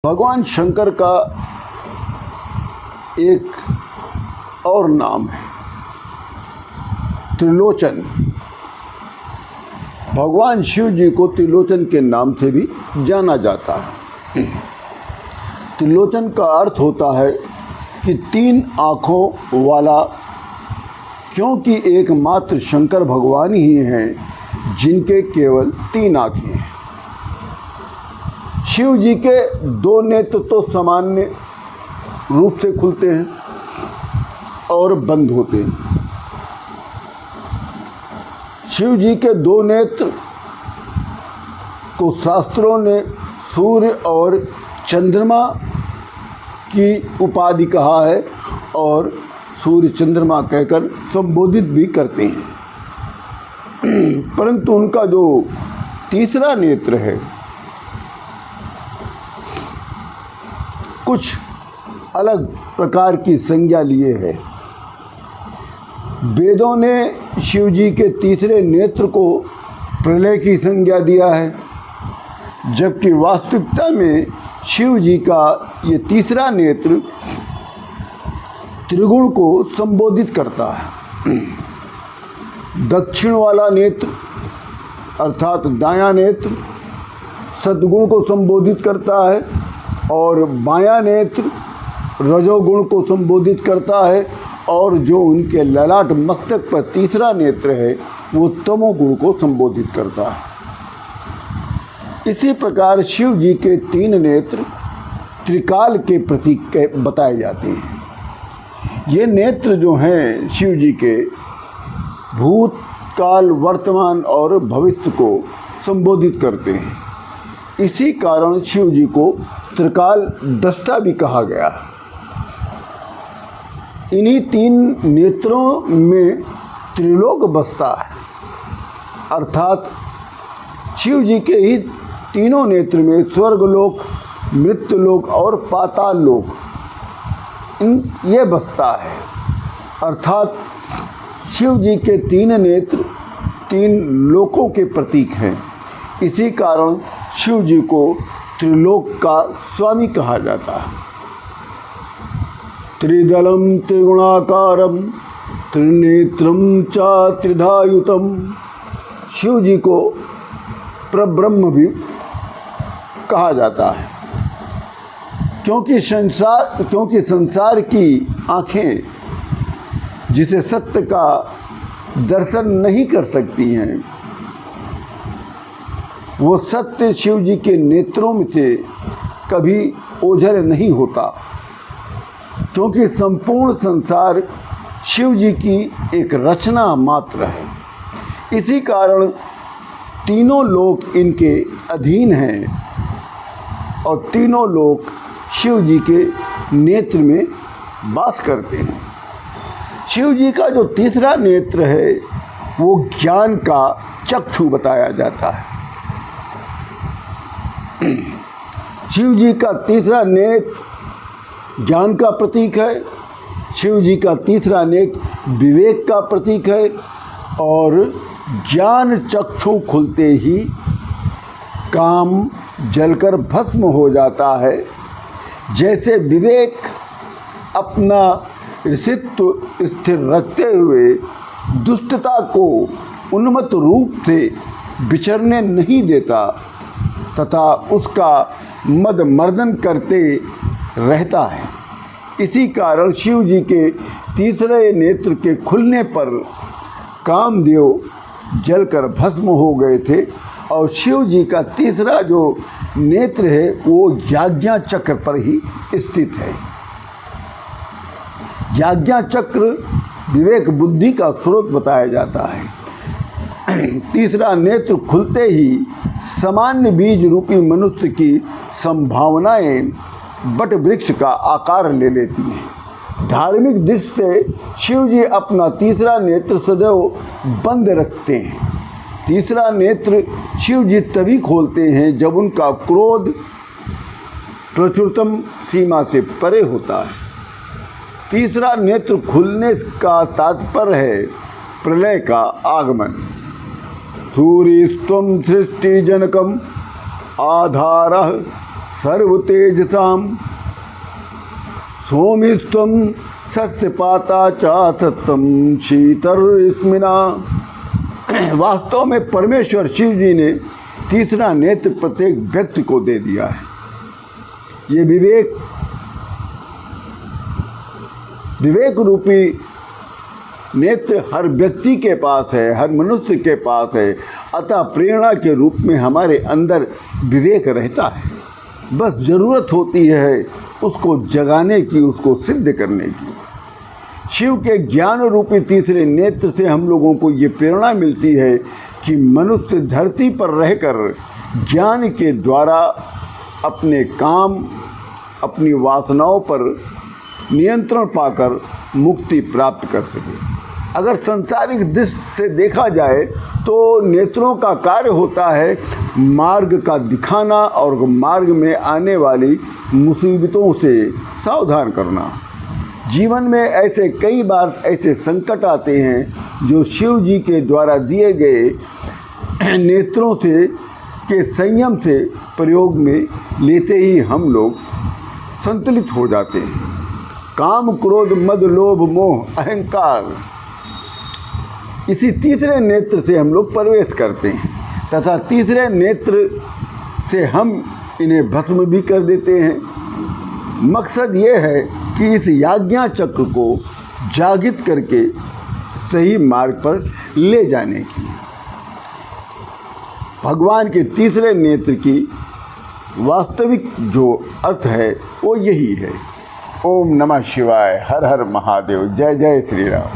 भगवान शंकर का एक और नाम है त्रिलोचन। भगवान शिव जी को त्रिलोचन के नाम से भी जाना जाता है। त्रिलोचन का अर्थ होता है कि तीन आँखों वाला, क्योंकि एकमात्र शंकर भगवान ही हैं जिनके केवल तीन आँखें हैं। शिव जी के दो नेत्र तो सामान्य रूप से खुलते हैं और बंद होते हैं। शिव जी के दो नेत्र को शास्त्रों ने सूर्य और चंद्रमा की उपाधि कहा है और सूर्य चंद्रमा कहकर संबोधित भी करते हैं। परंतु उनका जो तीसरा नेत्र है कुछ अलग प्रकार की संज्ञा लिए है। वेदों ने शिव जी के तीसरे नेत्र को प्रलय की संज्ञा दिया है, जबकि वास्तविकता में शिव जी का ये तीसरा नेत्र त्रिगुण को संबोधित करता है। दक्षिण वाला नेत्र अर्थात दायां नेत्र सद्गुण को संबोधित करता है और बायां नेत्र रजोगुण को संबोधित करता है, और जो उनके ललाट मस्तक पर तीसरा नेत्र है वो तमोगुण को संबोधित करता है। इसी प्रकार शिव जी के तीन नेत्र त्रिकाल के प्रतीक बताए जाते हैं। ये नेत्र जो हैं शिव जी के भूत काल वर्तमान और भविष्य को संबोधित करते हैं। इसी कारण शिव जी को त्रिकाल दृष्टा भी कहा गया। इन्हीं तीन नेत्रों में त्रिलोक बसता है, अर्थात शिव जी के ही तीनों नेत्र में स्वर्गलोक, मृत्युलोक और पाताल लोक ये बसता है। अर्थात शिव जी के तीन नेत्र तीन लोकों के प्रतीक हैं। इसी कारण शिव जी को त्रिलोक का स्वामी कहा जाता है। त्रिदलम त्रिगुणाकारम त्रिनेत्रम च त्रिधायुतम। शिव जी को परब्रह्म भी कहा जाता है, क्योंकि संसार की आँखें जिसे सत्य का दर्शन नहीं कर सकती हैं, वो सत्य शिव जी के नेत्रों में से कभी ओझल नहीं होता, क्योंकि संपूर्ण संसार शिव जी की एक रचना मात्र है। इसी कारण तीनों लोक इनके अधीन हैं और तीनों लोक शिव जी के नेत्र में वास करते हैं। शिव जी का जो तीसरा नेत्र है वो ज्ञान का चक्षु बताया जाता है। शिव जी का तीसरा नेत्र ज्ञान का प्रतीक है। शिव जी का तीसरा नेत्र विवेक का प्रतीक है, और ज्ञान चक्षु खुलते ही काम जलकर भस्म हो जाता है। जैसे विवेक अपना ऋषित्व स्थिर रखते हुए दुष्टता को उन्मत्त रूप से विचरने नहीं देता तथा उसका मद मर्दन करते रहता है। इसी कारण शिव जी के तीसरे नेत्र के खुलने पर कामदेव जलकर भस्म हो गए थे, और शिव जी का तीसरा जो नेत्र है वो याज्ञा चक्र पर ही स्थित है। याज्ञा चक्र विवेक बुद्धि का स्रोत बताया जाता है। तीसरा नेत्र खुलते ही सामान्य बीज रूपी मनुष्य की संभावनाएं बट वृक्ष का आकार ले लेती हैं। धार्मिक दृष्टि से शिव जी अपना तीसरा नेत्र सदैव बंद रखते हैं। तीसरा नेत्र शिव जी तभी खोलते हैं जब उनका क्रोध प्रचुरतम सीमा से परे होता है। तीसरा नेत्र खुलने का तात्पर्य है प्रलय का आगमन। सूर्यस्त्वं सृष्टि जनकम आधारः सर्वतेजसाम सोमिस्त्वं सत्यपाता च सत्यम शीतर्स्मिना। वास्तव में परमेश्वर शिव जी ने तीसरा नेत्र प्रत्येक व्यक्ति को दे दिया है। ये विवेक रूपी नेत्र हर व्यक्ति के पास है, हर मनुष्य के पास है। अतः प्रेरणा के रूप में हमारे अंदर विवेक रहता है। बस ज़रूरत होती है उसको जगाने की, उसको सिद्ध करने की। शिव के ज्ञान रूपी तीसरे नेत्र से हम लोगों को ये प्रेरणा मिलती है कि मनुष्य धरती पर रहकर ज्ञान के द्वारा अपने काम, अपनी वासनाओं पर नियंत्रण पाकर मुक्ति प्राप्त कर सके। अगर सांसारिक दृष्टि से देखा जाए तो नेत्रों का कार्य होता है मार्ग का दिखाना और मार्ग में आने वाली मुसीबतों से सावधान करना। जीवन में ऐसे कई बार ऐसे संकट आते हैं जो शिव जी के द्वारा दिए गए नेत्रों से के संयम से प्रयोग में लेते ही हम लोग संतुलित हो जाते हैं। काम, क्रोध, मद, लोभ, मोह, अहंकार, इसी तीसरे नेत्र से हम लोग प्रवेश करते हैं तथा तीसरे नेत्र से हम इन्हें भस्म भी कर देते हैं। मकसद ये है कि इस याज्ञा चक्र को जागृत करके सही मार्ग पर ले जाने की। भगवान के तीसरे नेत्र की वास्तविक जो अर्थ है वो यही है। ओम नमः शिवाय। हर हर महादेव। जय जय श्री राम।